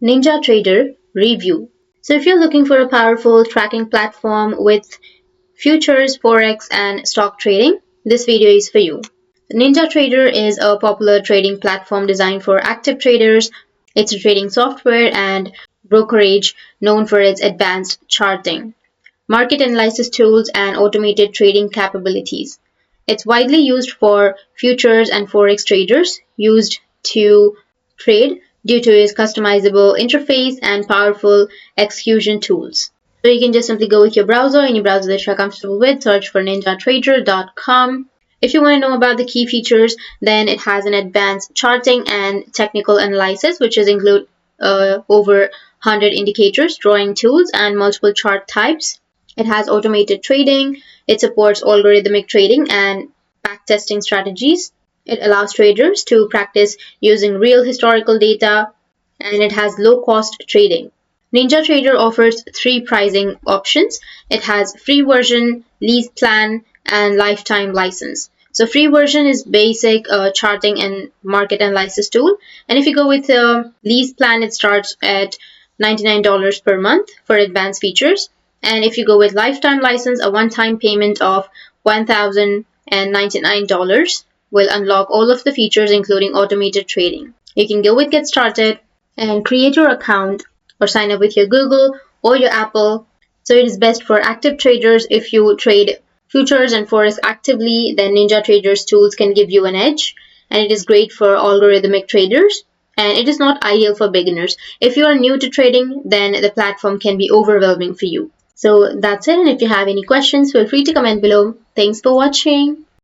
Ninjatrader review. So if you're looking for a powerful tracking platform with futures, forex, and stock trading, this video is for you. Ninjatrader is a popular trading platform designed for active traders. It's a trading software and brokerage known for its advanced charting, market analysis tools, and automated trading capabilities. It's widely used for futures and forex traders used to trade due to its customizable interface and powerful execution tools. So you can just simply go with your browser, any browser that you're comfortable with, search for ninjatrader.com. If you want to know about the key features, then it has an advanced charting and technical analysis, which is include over 100 indicators, drawing tools, and multiple chart types. It has automated trading. It supports algorithmic trading and backtesting strategies. It allows traders to practice using real historical data, and it has low-cost trading. Ninjatrader offers three pricing options. It has free version, lease plan, and lifetime license. So free version is basic charting and market analysis tool. And if you go with the lease plan, it starts at $99 per month for advanced features. And if you go with lifetime license, a one-time payment of $1,099 will unlock all of the features, including automated trading. You can go with Get Started and create your account or sign up with your Google or your Apple. So it is best for active traders. If you trade futures and forex actively, then Ninjatrader's tools can give you an edge, and it is great for algorithmic traders, and it is not ideal for beginners. If you are new to trading, then the platform can be overwhelming for you. So that's it, and if you have any questions, feel free to comment below. Thanks for watching.